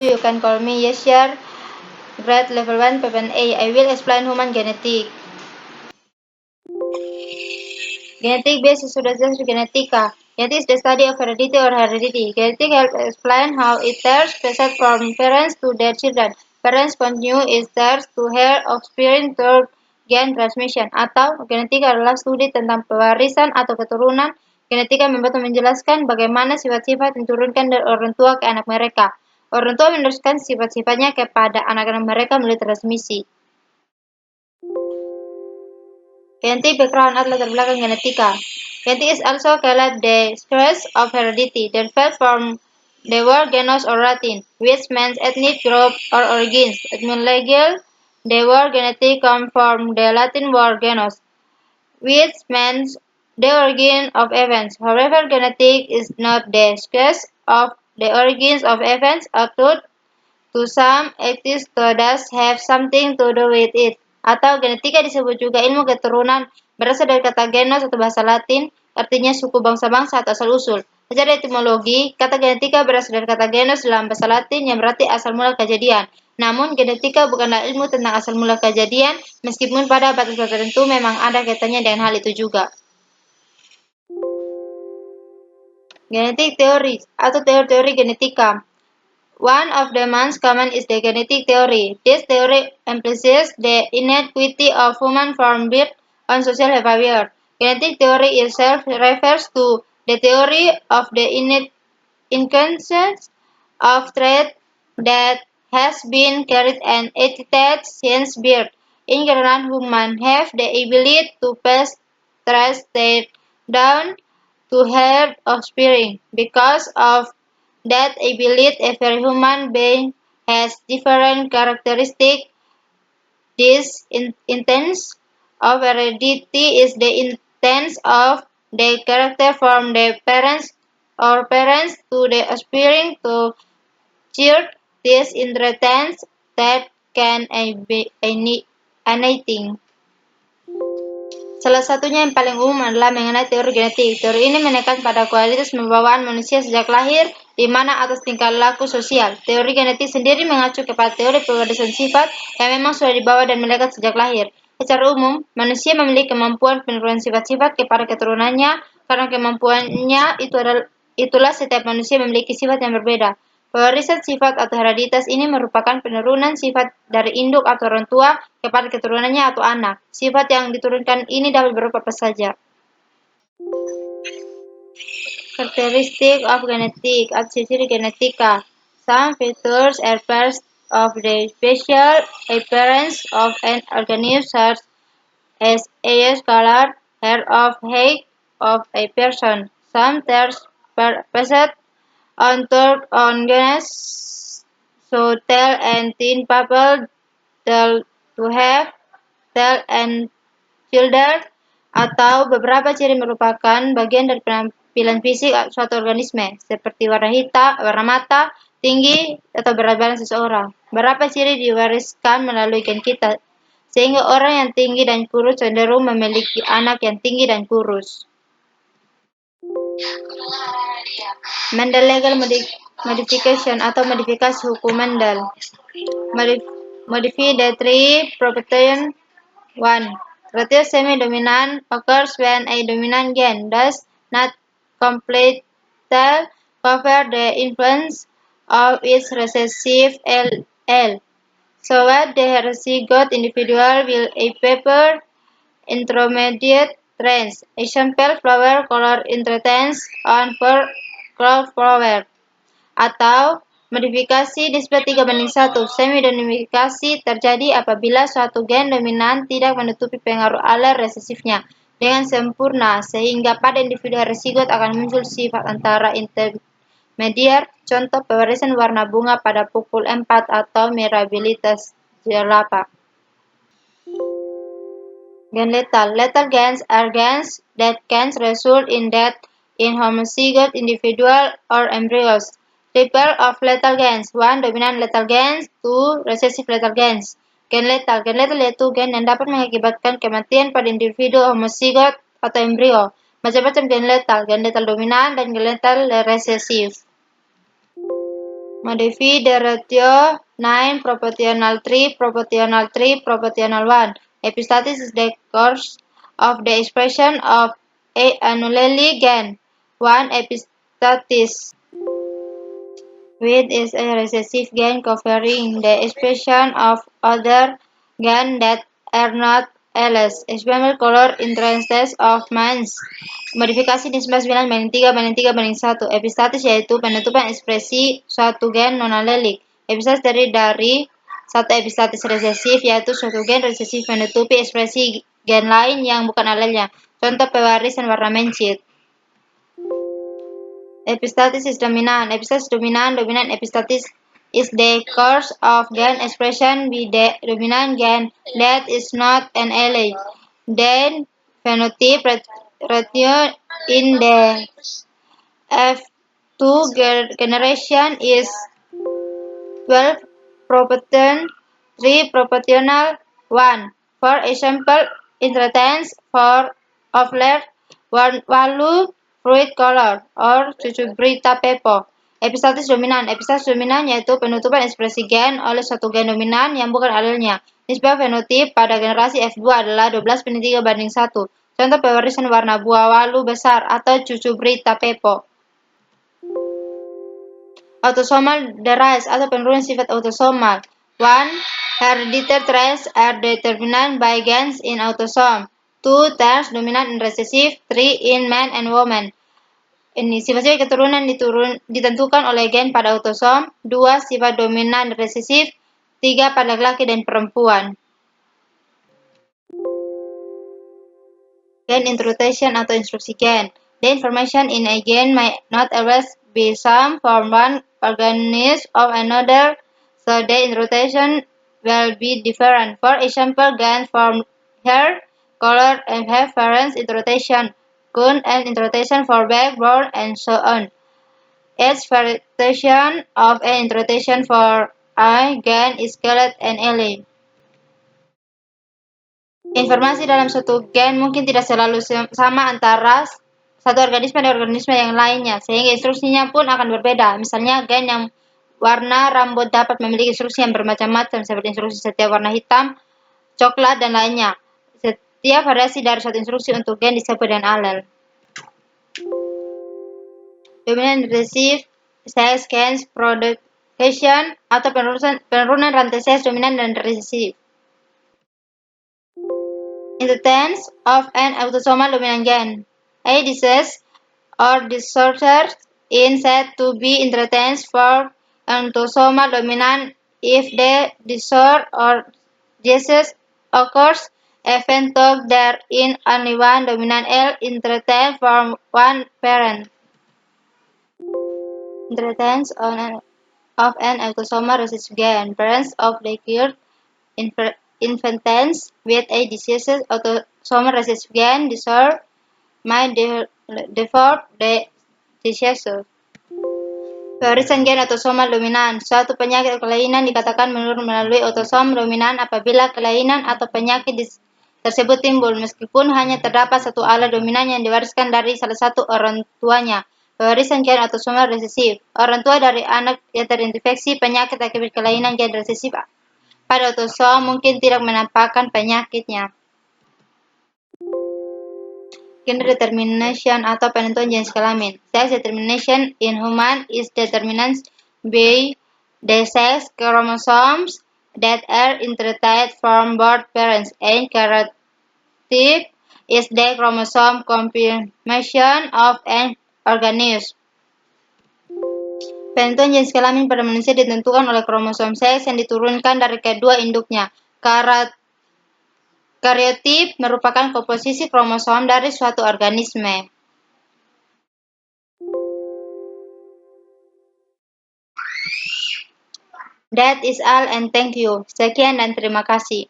You can call me Yesher, grade level 1, paper A. I will explain human genetics. Genetic based research genetica. Genetics is the study of heredity or heredity. Genetics helps explain how it is passed from parents to their children. Parents continue its theirs to their offspring through gen transmission. Atau genetika adalah studi tentang pewarisan atau keturunan. Genetika membantu menjelaskan bagaimana sifat-sifat diturunkan dari orang tua ke anak mereka. Orang tua meneruskan sifat-sifatnya kepada anak-anak mereka melalui transmisi. Genetic background atau latar belakang genetika. Genetic is also called the science of heredity, derived from the word genus or Latin, which means ethnic group or origins. Etymologically, the word genetic comes from the Latin word genus, which means the origin of events. However, genetics is not the science of the origins of events, although to some it does have something to do with it. Atau genetika disebut juga ilmu keturunan, berasal dari kata genus atau bahasa Latin, artinya suku bangsa-bangsa atau asal-usul. Secara etimologi, kata genetika berasal dari kata genus dalam bahasa Latin yang berarti asal mula kejadian. Namun, genetika bukanlah ilmu tentang asal mula kejadian, meskipun pada batas tertentu memang ada kaitannya dengan hal itu juga. Genetik teori atau teori-teori genetika. One of the most common is the genetic theory. This theory emphasizes the inequity of human from birth on social behavior. Genetic theory itself refers to the theory of the inequity of traits that has been carried and edited since birth. In general, humans have the ability to pass traits down to their offspring. Because of that ability, every human being has different characteristics. This instance of heredity is the instance of the character from the parents or parents to the offspring to child. This inheritance that can be anything. Salah satunya yang paling umum adalah mengenai teori genetik. Teori ini menekan pada kualitas pembawaan manusia sejak lahir, di mana atas tingkah laku sosial. Teori genetik sendiri mengacu kepada teori pewarisan sifat yang memang sudah dibawa dan melekat sejak lahir. Secara umum, manusia memiliki kemampuan penurunan sifat-sifat kepada keturunannya, karena kemampuannya itulah setiap manusia memiliki sifat yang berbeda. Pewarisan sifat atau hereditas ini merupakan penurunan sifat dari induk atau orang tua kepada keturunannya atau anak. Sifat yang diturunkan ini dapat berupa apa saja. Characteristic of genetic atau ciri genetika. Some features are part of the special appearance of an organism such as age, color, hair of height of a person. Some traits based on genus, so tail and thin purple to have tail and shoulder, atau beberapa ciri merupakan bagian dari penampilan fisik suatu organisme, seperti warna mata, tinggi, atau berat badan seseorang. Beberapa ciri diwariskan melalui gen kita, sehingga orang yang tinggi dan kurus cenderung memiliki anak yang tinggi dan kurus. Mendel-Legal modification atau modifikasi hukum Mendel. Modify the three protein 1. Recessive semi-dominant occurs when a dominant gene does not completely cover the influence of its recessive allele. So what the heterozygote individual will appear intermediate range. Example, flower color inheritance on flower. Atau modifikasi nisbah 3:1. Semi-dominasi terjadi apabila suatu gen dominan tidak menutupi pengaruh allele resesifnya dengan sempurna, sehingga pada individu heterozigot akan muncul sifat antara intermediar, contoh pewarisan warna bunga pada pukul 4 atau mirabilitas jelapa. Gen lethal. Lethal gens are gens that can result in death in homozygote individual or embryos. Typical of lethal gens. 1. Dominant lethal gens. 2. Recessive lethal gens. Gen lethal. Gen lethal yaitu gen yang dapat mengakibatkan kematian pada individu homozygote atau embrio. Macam-macam gen lethal dominan dan gen lethal resesif. Modify the ratio 9 proportional 3 proportional 3 proportional 1. Epistatis is the course of the expression of a annually gain. 1 epistatis with is a recessive gain covering the expression of other gain that are not ls. Experimental color interests of mains. Modifikasi nisbah 9 banding 3 banding 3 banding 1. Epistatis yaitu penutupan ekspresi suatu gen non-alelik. Epistatis terdiri dari satu epistatis resesif yaitu suatu gen resesif menutupi ekspresi gen lain yang bukan alelnya. Contoh pewaris dan warna mencit. Epistatis is dominant. Epistatis dominant. Dominant epistatis is the course of gen expression with the dominant gen that is not an allele. Then phenotype ratio in the F2 generation is 12 proportion 3 proportional 1. For example, inheritance for of left value fruit color or cucurbita pepo. Epistatis dominan. Epistatis dominan yaitu penutupan ekspresi gen oleh suatu gen dominan yang bukan alelnya. Nisbah fenotip pada generasi F2 adalah 12 banding 3 banding 1. Contoh pewarisan warna buah walu besar atau cucurbita pepo. Autosomal traits atau penurunan sifat autosomal. 1. Hereditary traits are determined by genes in autosome. 2. Terms dominant and recessive. 3. In men and women. Ini sifat-sifat keturunan ditentukan oleh gen pada autosom. 2. Sifat dominan dan resesif. 3. Pada laki-laki dan perempuan. Gen introduction atau instruksi gen. The information in a gen may not always be same from one organism of another, so the introduction will be different. For example, gens from hair color and have variance introduction, gun and introduction for backbone, and so on. Each variation of an introduction for a gen is called an allele. Informasi dalam suatu gen mungkin tidak selalu sama antara satu organisme dan organisme yang lainnya, sehingga instruksinya pun akan berbeda. Misalnya, gen yang warna rambut dapat memiliki instruksi yang bermacam-macam, seperti instruksi setiap warna hitam, coklat, dan lainnya. Setiap variasi dari suatu instruksi untuk gen disebut dengan alel. Dominant recessive sex gens production atau penurunan rantai seks dominan dan resesif. Inheritance of an autosomal dominant gen. A disease or disorder is said to be inherited for autosomal dominant if the disorder or disease occurs even though there is only one dominant allele inherited from one parent. Inheritance of an autosomal recessive gen. Parents of the cured infants with a disease autosomal recessive gen disorder might develop the disease. Pewarisan gen autosomal dominan. Suatu penyakit atau kelainan dikatakan menurun melalui autosom dominan apabila kelainan atau penyakit tersebut timbul meskipun hanya terdapat satu alel dominan yang diwariskan dari salah satu orang tuanya. Pewarisan gen autosomal resesif. Orang tua dari anak yang terinfeksi penyakit akibat kelainan gen resesif pada autosom mungkin tidak menampakkan penyakitnya. Gender determination atau penentuan jenis kelamin. Sex determination in human is determined by the sex chromosomes that are inherited from both parents, and karyotype is the chromosome confirmation of an organism. Penentuan jenis kelamin pada manusia ditentukan oleh kromosom seks yang diturunkan dari kedua induknya. Karyotip merupakan komposisi kromosom dari suatu organisme. That is all and thank you. Sekian dan terima kasih.